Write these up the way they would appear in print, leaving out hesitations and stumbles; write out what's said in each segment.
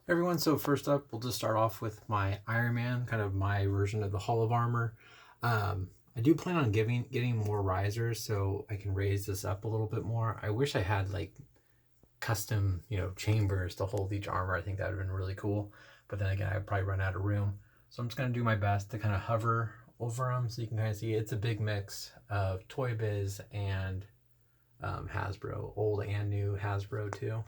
Everyone, so first up, we'll just start off with my Iron Man, kind of my version of the Hall of Armor. I do plan on getting more risers so I can raise this up a little bit more. I wish I had like custom, chambers to hold each armor. I think that would have been really cool. But then again, I'd probably run out of room. So I'm just going to do my best to kind of hover over them so you can kind of see it's a big mix of Toy Biz and Hasbro, old and new Hasbro too.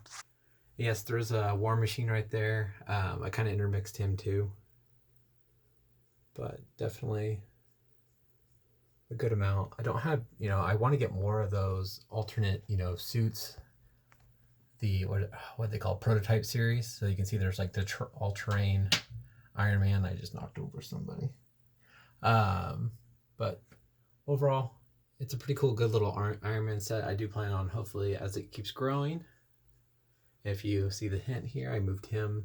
Yes, there's a War Machine right there. I kind of intermixed him too, but definitely a good amount. I don't have, I want to get more of those alternate, suits. The what they call prototype series. So you can see there's like the all-terrain Iron Man. I just knocked over somebody. But overall, it's a pretty cool, good little Iron Man set. I do plan on, hopefully, as it keeps growing. If you see the hint here, I moved him.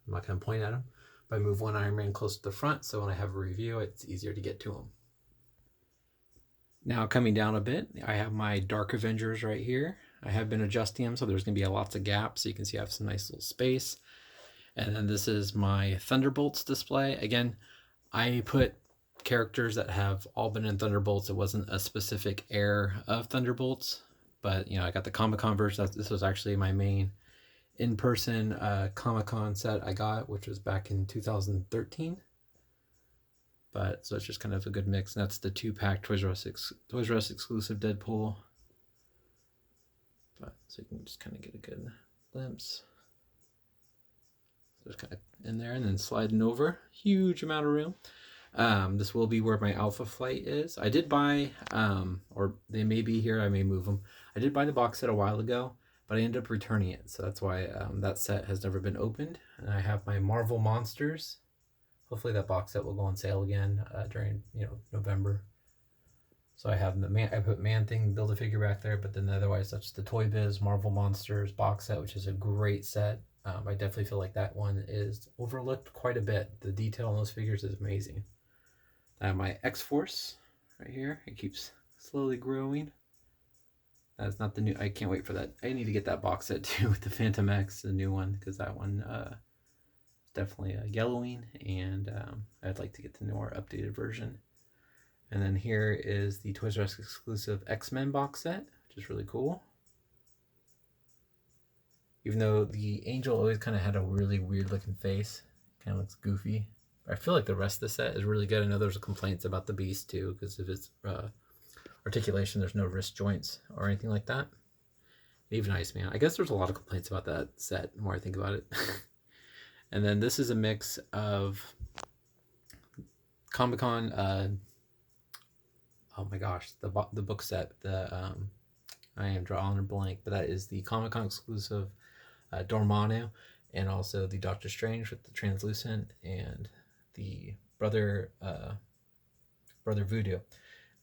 I'm not going to point at him, but I moved one Iron Man close to the front, so when I have a review, it's easier to get to him. Now coming down a bit, I have my Dark Avengers right here. I have been adjusting them, so there's going to be lots of gaps, so you can see I have some nice little space. And then this is my Thunderbolts display. Again, I put characters that have all been in Thunderbolts. It wasn't a specific air of Thunderbolts, but I got the Comic-Con version. This was actually my main in-person Comic-Con set I got, which was back in 2013. But so it's just kind of a good mix. And that's the 2-pack Toys R Us exclusive Deadpool. But so you can just kind of get a good glimpse. So just kind of in there and then sliding over. Huge amount of room. This will be where my Alpha Flight is. I did buy, or they may be here, I may move them. I did buy the box set a while ago, but I ended up returning it. So that's why that set has never been opened. And I have my Marvel Monsters. Hopefully that box set will go on sale again during, November. So I have I put Man-Thing Build-A-Figure back there, but then otherwise that's the Toy Biz Marvel Monsters box set, which is a great set. I definitely feel like that one is overlooked quite a bit. The detail on those figures is amazing. I have my Xforce right here. It keeps slowly growing. That's not the new. I can't wait for that. I need to get that box set too with the Phantom X, the new one, because that one is definitely yellowing, and I'd like to get the more updated version. And then here is the Toys R Us exclusive X-Men box set, which is really cool. Even though the Angel always kind of had a really weird looking face, kind of looks goofy. I feel like the rest of the set is really good. I know there's complaints about the Beast too, because of its articulation. There's no wrist joints or anything like that. Even Iceman. I guess there's a lot of complaints about that set, the more I think about it. And then this is a mix of Comic-Con, oh my gosh, the book set, I am drawing a blank, but that is the Comic-Con exclusive Dormammu, and also the Doctor Strange with the translucent, and the brother Voodoo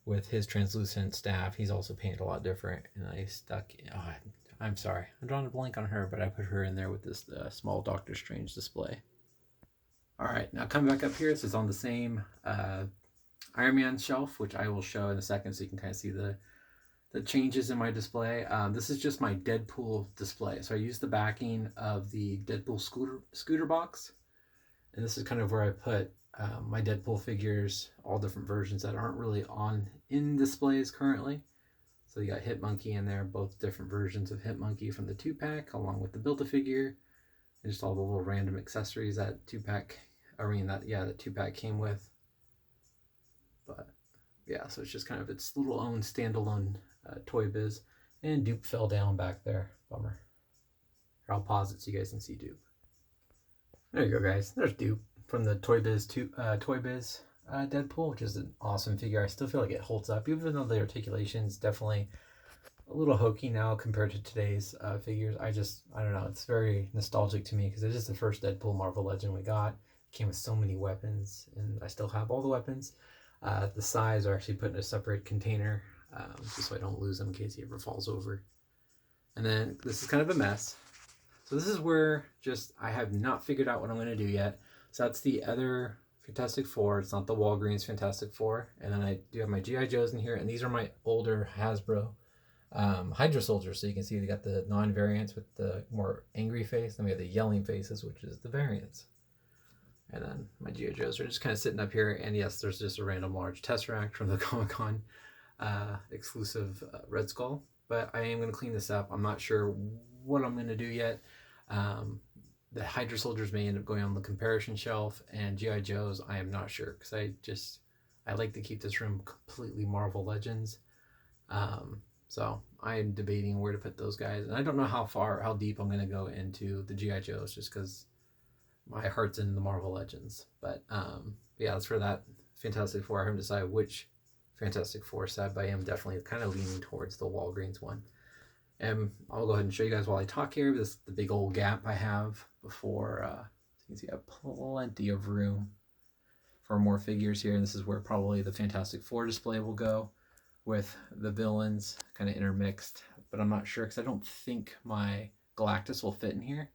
with his translucent staff. He's also painted a lot different, and I stuck. I'm sorry, I'm drawing a blank on her, but I put her in there with this small Doctor Strange display. All right, now coming back up here, this is on the same Iron Man shelf, which I will show in a second, so you can kind of see the changes in my display. This is just my Deadpool display. So I used the backing of the Deadpool scooter box. And this is kind of where I put my Deadpool figures, all different versions that aren't really in displays currently. So you got Hitmonkey in there, both different versions of Hitmonkey from the 2-pack, along with the Build-A-Figure, and just all the little random accessories that 2-pack, the 2-pack came with. But yeah, so it's just kind of its little own standalone Toy Biz. And Dupe fell down back there. Bummer. Here, I'll pause it so you guys can see Dupe. There you go, guys. There's Dupe from the Toy Biz Deadpool, which is an awesome figure. I still feel like it holds up, even though the articulation is definitely a little hokey now compared to today's figures. I don't know. It's very nostalgic to me because it is the first Deadpool Marvel Legend we got. It came with so many weapons, and I still have all the weapons. The size are actually put in a separate container, just so I don't lose them in case he ever falls over. And then this is kind of a mess. So this is where I have not figured out what I'm going to do yet. So that's the other Fantastic Four. It's not the Walgreens Fantastic Four. And then I do have my G.I. Joes in here. And these are my older Hasbro Hydra Soldiers. So you can see they got the non-variants with the more angry face. Then we have the yelling faces, which is the variants. And then my G.I. Joes are just kind of sitting up here. And yes, there's just a random large Tesseract from the Comic-Con exclusive Red Skull. But I am going to clean this up. I'm not sure what I'm going to do yet. The Hydra Soldiers may end up going on the comparison shelf, and G.I. Joes, I am not sure, because I like to keep this room completely Marvel Legends. So I am debating where to put those guys, and I don't know how deep I'm going to go into the G.I. Joes, just because my heart's in the Marvel Legends. But yeah, that's for that Fantastic Four. I haven't decided which Fantastic Four set, but I am definitely kind of leaning towards the Walgreens one. And I'll go ahead and show you guys while I talk here. This is the big old gap I have before. You can see I have plenty of room for more figures here. And this is where probably the Fantastic Four display will go, with the villains kind of intermixed. But I'm not sure, because I don't think my Galactus will fit in here.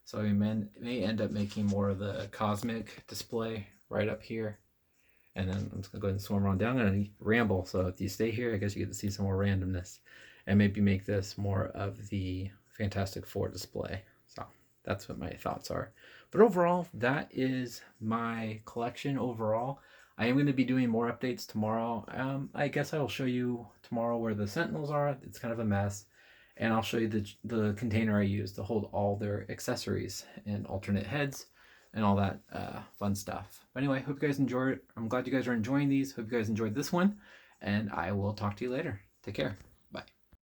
So I may end up making more of the cosmic display right up here. And then I'm just going to go ahead and swim on down. I'm going to ramble. So if you stay here, I guess you get to see some more randomness. And maybe make this more of the Fantastic Four display. So that's what my thoughts are. But overall, that is my collection overall. I am going to be doing more updates tomorrow. I guess I will show you tomorrow where the Sentinels are. It's kind of a mess. And I'll show you the container I used to hold all their accessories and alternate heads and all that fun stuff. But anyway, hope you guys enjoyed it. I'm glad you guys are enjoying these. Hope you guys enjoyed this one. And I will talk to you later. Take care.